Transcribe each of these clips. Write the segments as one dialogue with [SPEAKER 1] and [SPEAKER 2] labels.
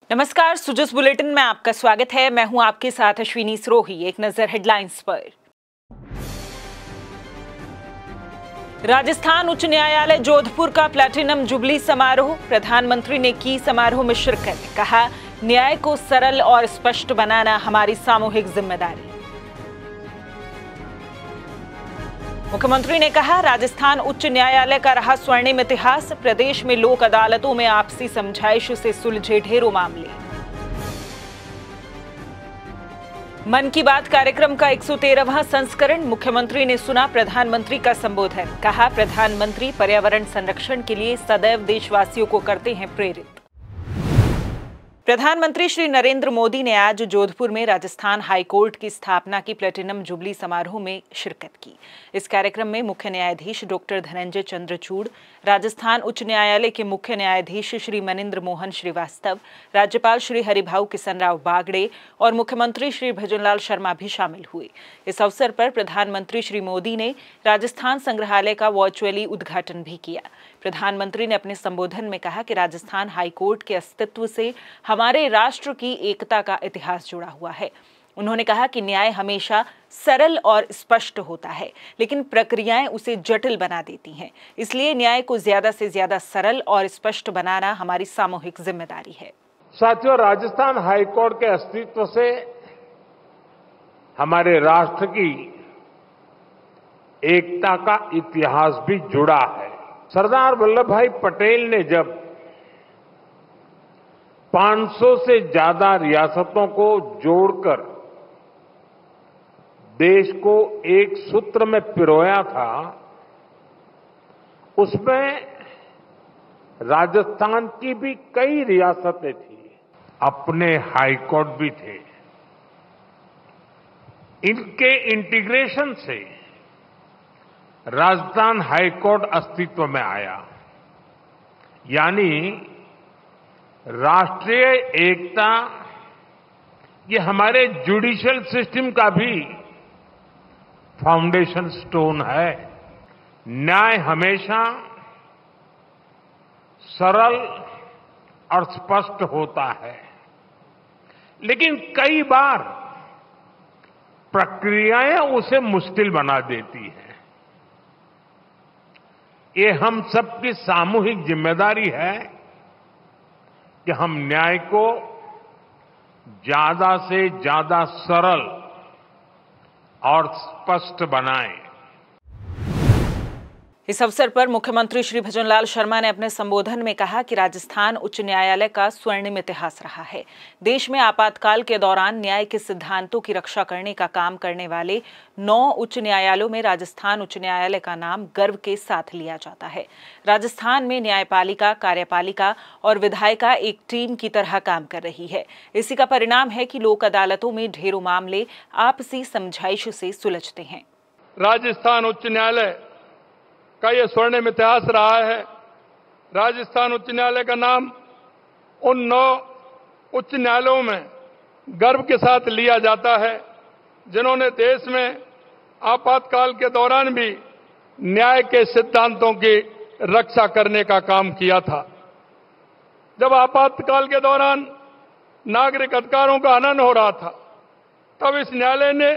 [SPEAKER 1] नमस्कार, सुजस बुलेटिन में आपका स्वागत है। मैं हूं आपके साथ अश्विनी सरोही। एक नजर हेडलाइंस पर। राजस्थान उच्च न्यायालय जोधपुर का प्लैटिनम जुबली समारोह, प्रधानमंत्री ने की समारोह में शिरकत। कहा, न्याय को सरल और स्पष्ट बनाना हमारी सामूहिक जिम्मेदारी। मुख्यमंत्री ने कहा, राजस्थान उच्च न्यायालय का रहा स्वर्णिम इतिहास, प्रदेश में लोक अदालतों में आपसी समझाइश से सुलझे ढेरों मामले। मन की बात कार्यक्रम का 113वां संस्करण, मुख्यमंत्री ने सुना प्रधानमंत्री का संबोधन। कहा, प्रधानमंत्री पर्यावरण संरक्षण के लिए सदैव देशवासियों को करते हैं प्रेरित। प्रधानमंत्री श्री नरेंद्र मोदी ने आज जोधपुर में राजस्थान हाईकोर्ट की स्थापना की प्लैटिनम जुबली समारोह में शिरकत की। इस कार्यक्रम में मुख्य न्यायाधीश डॉक्टर धनंजय चंद्रचूड़, राजस्थान उच्च न्यायालय के मुख्य न्यायाधीश श्री मनिंद्र मोहन श्रीवास्तव, राज्यपाल श्री हरिभाऊ किसनराव बागड़े और मुख्यमंत्री श्री भजनलाल शर्मा भी शामिल हुए। इस अवसर पर प्रधानमंत्री श्री मोदी ने राजस्थान संग्रहालय का वर्चुअली उद्घाटन भी किया। प्रधानमंत्री ने अपने संबोधन में कहा कि राजस्थान हाईकोर्ट के अस्तित्व से हमारे राष्ट्र की एकता का इतिहास जुड़ा हुआ है। उन्होंने कहा कि न्याय हमेशा सरल और स्पष्ट होता है, लेकिन प्रक्रियाएं उसे जटिल बना देती हैं। इसलिए न्याय को ज्यादा से ज्यादा सरल और स्पष्ट बनाना हमारी सामूहिक जिम्मेदारी है।
[SPEAKER 2] साथियों, राजस्थान हाईकोर्ट के अस्तित्व से हमारे राष्ट्र की एकता का इतिहास भी जुड़ा है। सरदार वल्लभ भाई पटेल ने जब 500 से ज्यादा रियासतों को जोड़कर देश को एक सूत्र में पिरोया था, उसमें राजस्थान की भी कई रियासतें थी, अपने हाईकोर्ट भी थे। इनके इंटीग्रेशन से राजस्थान हाईकोर्ट अस्तित्व में आया, यानी राष्ट्रीय एकता ये हमारे जुडिशियल सिस्टम का भी फाउंडेशन स्टोन है। न्याय हमेशा सरल और स्पष्ट होता है, लेकिन कई बार प्रक्रियाएं उसे मुश्किल बना देती हैं। ये हम सबकी सामूहिक जिम्मेदारी है कि हम न्याय को ज्यादा से ज्यादा सरल और स्पष्ट बनाएं।
[SPEAKER 1] इस अवसर पर मुख्यमंत्री श्री भजनलाल शर्मा ने अपने संबोधन में कहा कि राजस्थान उच्च न्यायालय का स्वर्णिम इतिहास रहा है। देश में आपातकाल के दौरान न्याय के सिद्धांतों की रक्षा करने का काम करने वाले 9 उच्च न्यायालयों में राजस्थान उच्च न्यायालय का नाम गर्व के साथ लिया जाता है। राजस्थान में न्यायपालिका, कार्यपालिका और विधायिका एक टीम की तरह काम कर रही है। इसी का परिणाम है कि लोक अदालतों में ढेरों मामले आपसी समझाइश से सुलझते हैं।
[SPEAKER 3] राजस्थान उच्च न्यायालय का यह स्वर्णिम इतिहास रहा है। राजस्थान उच्च न्यायालय का नाम उन 9 उच्च न्यायालयों में गर्व के साथ लिया जाता है, जिन्होंने देश में आपातकाल के दौरान भी न्याय के सिद्धांतों की रक्षा करने का काम किया था। जब आपातकाल के दौरान नागरिक अधिकारों का हनन हो रहा था, तब इस न्यायालय ने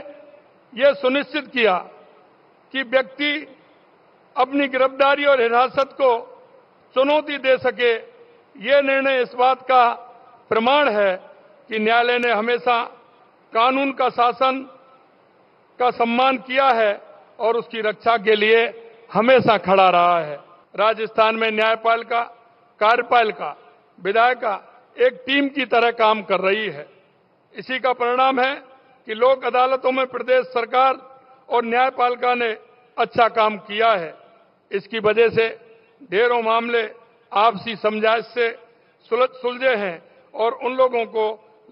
[SPEAKER 3] यह सुनिश्चित किया कि व्यक्ति अपनी गिरफ्तारी और हिरासत को चुनौती दे सके। ये निर्णय इस बात का प्रमाण है कि न्यायालय ने हमेशा कानून का शासन का सम्मान किया है और उसकी रक्षा के लिए हमेशा खड़ा रहा है। राजस्थान में न्यायपालिका, कार्यपालिका, विधायिका एक टीम की तरह काम कर रही है। इसी का परिणाम है कि लोक अदालतों में प्रदेश सरकार और न्यायपालिका ने अच्छा काम किया है। इसकी वजह से ढेरों मामले आपसी समझाइश से सुलझे हैं और उन लोगों को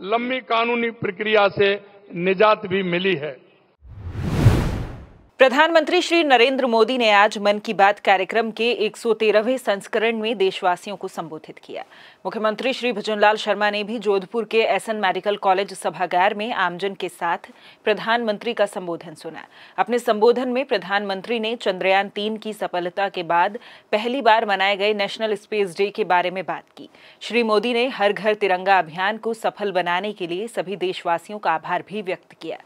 [SPEAKER 3] लंबी कानूनी प्रक्रिया से निजात भी मिली है।
[SPEAKER 1] प्रधानमंत्री श्री नरेंद्र मोदी ने आज मन की बात कार्यक्रम के 113वें संस्करण में देशवासियों को संबोधित किया। मुख्यमंत्री श्री भजनलाल शर्मा ने भी जोधपुर के एसएन मेडिकल कॉलेज सभागार में आमजन के साथ प्रधानमंत्री का संबोधन सुना। अपने संबोधन में प्रधानमंत्री ने चंद्रयान 3 की सफलता के बाद पहली बार मनाए गए नेशनल स्पेस डे के बारे में बात की। श्री मोदी ने हर घर तिरंगा अभियान को सफल बनाने के लिए सभी देशवासियों का आभार भी व्यक्त किया।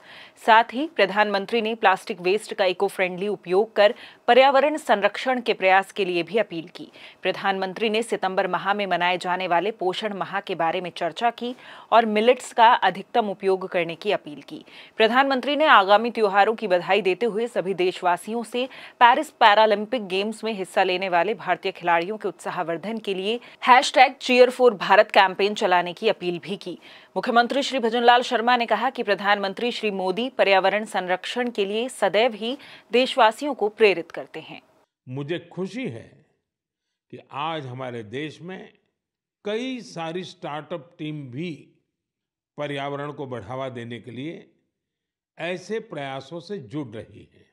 [SPEAKER 1] साथ ही प्रधानमंत्री ने प्लास्टिक वेस्ट का इको फ्रेंडली उपयोग कर पर्यावरण संरक्षण के प्रयास के लिए भी अपील की। प्रधानमंत्री ने सितंबर माह में मनाए जाने वाले पोषण माह के बारे में चर्चा की और मिलेट्स का अधिकतम उपयोग करने की अपील की। प्रधानमंत्री ने आगामी त्योहारों की बधाई देते हुए सभी देशवासियों से पेरिस पैरालंपिक गेम्स में हिस्सा लेने वाले भारतीय खिलाड़ियों के उत्साहवर्धन के लिए #Cheer4Bharat कैंपेन चलाने की अपील भी की। मुख्यमंत्री श्री भजनलाल शर्मा ने कहा कि प्रधानमंत्री श्री मोदी पर्यावरण संरक्षण के लिए सदैव ही देशवासियों को प्रेरित करते हैं।
[SPEAKER 2] मुझे खुशी है कि आज हमारे देश में कई सारी स्टार्टअप टीम भी पर्यावरण को बढ़ावा देने के लिए ऐसे प्रयासों से जुड़ रही है।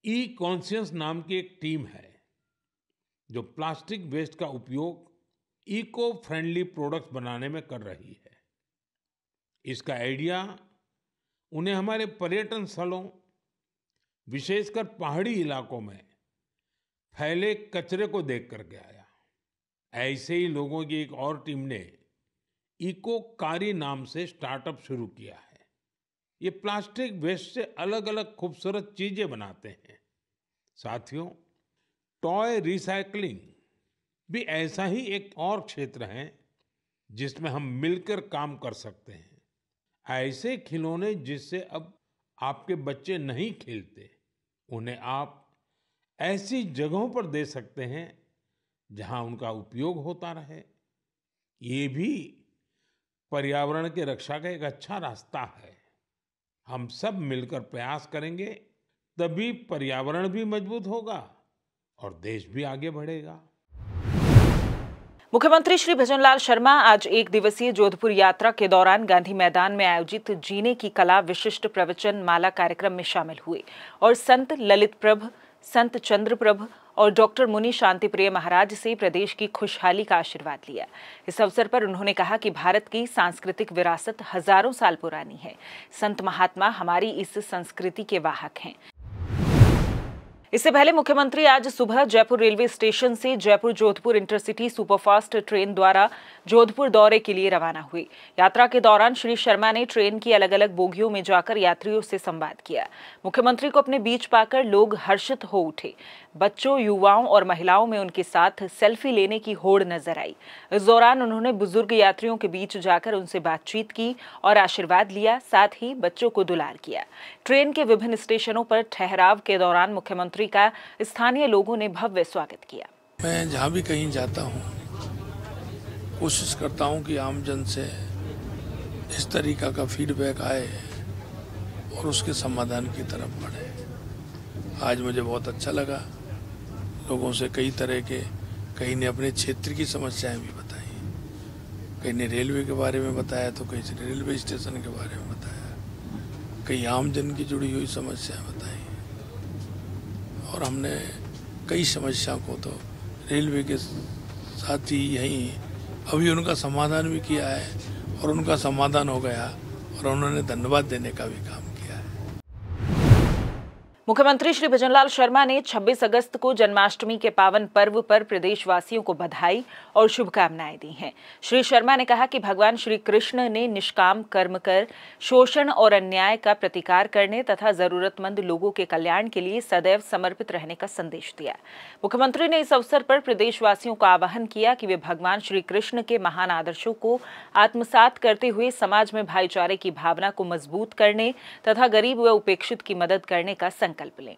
[SPEAKER 2] ई कॉन्शियस नाम की एक टीम है जो प्लास्टिक वेस्ट का उपयोग इको फ्रेंडली प्रोडक्ट्स बनाने में कर रही है। इसका आइडिया उन्हें हमारे पर्यटन स्थलों, विशेषकर पहाड़ी इलाकों में फैले कचरे को देख करके आया। ऐसे ही लोगों की एक और टीम ने इको कारी नाम से स्टार्टअप शुरू किया है। ये प्लास्टिक वेस्ट से अलग अलग खूबसूरत चीजें बनाते हैं। साथियों, टॉय रिसाइकलिंग भी ऐसा ही एक और क्षेत्र है जिसमें हम मिलकर काम कर सकते हैं। ऐसे खिलौने जिससे अब आपके बच्चे नहीं खेलते, उन्हें आप ऐसी जगहों पर दे सकते हैं जहां उनका उपयोग होता रहे। ये भी पर्यावरण की रक्षा का एक अच्छा रास्ता है। हम सब मिलकर प्रयास करेंगे तभी पर्यावरण भी मजबूत होगा और देश भी आगे बढ़ेगा।
[SPEAKER 1] मुख्यमंत्री श्री भजनलाल शर्मा आज एक दिवसीय जोधपुर यात्रा के दौरान गांधी मैदान में आयोजित जीने की कला विशिष्ट प्रवचन माला कार्यक्रम में शामिल हुए और संत ललित प्रभ, संत चंद्र प्रभ और डॉक्टर मुनि शांति प्रिय महाराज से प्रदेश की खुशहाली का आशीर्वाद लिया। इस अवसर पर उन्होंने कहा कि भारत की सांस्कृतिक विरासत हजारों साल पुरानी है। संत महात्मा हमारी इस संस्कृति के वाहक हैं। इससे पहले मुख्यमंत्री आज सुबह जयपुर रेलवे स्टेशन से Jaipur Jodhpur intercity superfast train द्वारा जोधपुर दौरे के लिए रवाना हुए। यात्रा के दौरान श्री शर्मा ने ट्रेन की अलग अलग बोगियों में जाकर यात्रियों से संवाद किया। मुख्यमंत्री को अपने बीच पाकर लोग हर्षित हो उठे। बच्चों, युवाओं और महिलाओं में उनके साथ सेल्फी लेने की होड़ नजर आई। इस दौरान उन्होंने बुजुर्ग यात्रियों के बीच जाकर उनसे बातचीत की और आशीर्वाद लिया, साथ ही बच्चों को दुलार किया। ट्रेन के विभिन्न स्टेशनों पर ठहराव के दौरान मुख्यमंत्री का स्थानीय लोगों ने भव्य स्वागत किया।
[SPEAKER 4] मैं जहाँ भी कहीं जाता हूँ कोशिश करता हूँ कि आमजन से इस तरीका का फीडबैक आए और उसके समाधान की तरफ बढ़े। आज मुझे बहुत अच्छा लगा। लोगों से कई तरह के, कहीं ने अपने क्षेत्र की समस्याएं भी बताई, कहीं ने रेलवे के बारे में बताया तो कहीं से रेलवे स्टेशन के बारे में बताया, कई आमजन की जुड़ी हुई समस्याएं बताई और हमने कई समस्याओं को तो रेलवे के साथ ही यहीं अभी उनका समाधान भी किया है और उनका समाधान हो गया और उन्होंने धन्यवाद देने का भी काम किया है।
[SPEAKER 1] मुख्यमंत्री श्री भजनलाल शर्मा ने 26 अगस्त को जन्माष्टमी के पावन पर्व पर प्रदेशवासियों को बधाई और शुभकामनाएं दी हैं। श्री शर्मा ने कहा कि भगवान श्री कृष्ण ने निष्काम कर्म कर शोषण और अन्याय का प्रतिकार करने तथा जरूरतमंद लोगों के कल्याण के लिए सदैव समर्पित रहने का संदेश दिया। मुख्यमंत्री ने इस अवसर पर प्रदेशवासियों का आह्वान किया कि वे भगवान श्री कृष्ण के महान आदर्शों को आत्मसात करते हुए समाज में भाईचारे की भावना को मजबूत करने तथा गरीब व उपेक्षित की मदद करने का संकल्प लें।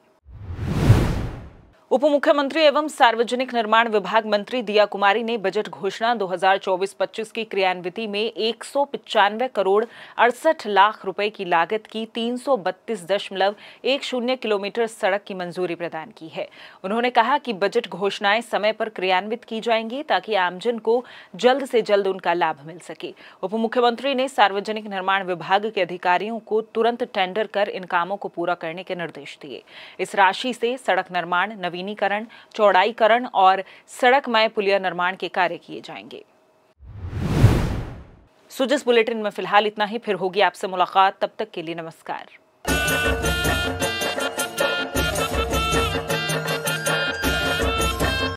[SPEAKER 1] उप मुख्यमंत्री एवं सार्वजनिक निर्माण विभाग मंत्री दिया कुमारी ने बजट घोषणा 2024-25 की क्रियान्विति में 195 करोड़ 68 लाख रुपए की लागत की 332.10 किलोमीटर सड़क की मंजूरी प्रदान की है। उन्होंने कहा कि बजट घोषणाएं समय पर क्रियान्वित की जाएंगी ताकि आमजन को जल्द से जल्द उनका लाभ मिल सके। उप मुख्यमंत्री ने सार्वजनिक निर्माण विभाग के अधिकारियों को तुरंत टेंडर कर इन कामों को पूरा करने के निर्देश दिए। इस राशि से सड़क निर्माण, नवीनीकरण, चौड़ाईकरण और सड़कमय पुलिया निर्माण के कार्य किए जाएंगे। सुजस बुलेटिन में फिलहाल इतना ही। फिर होगी आपसे मुलाकात, तब तक के लिए नमस्कार।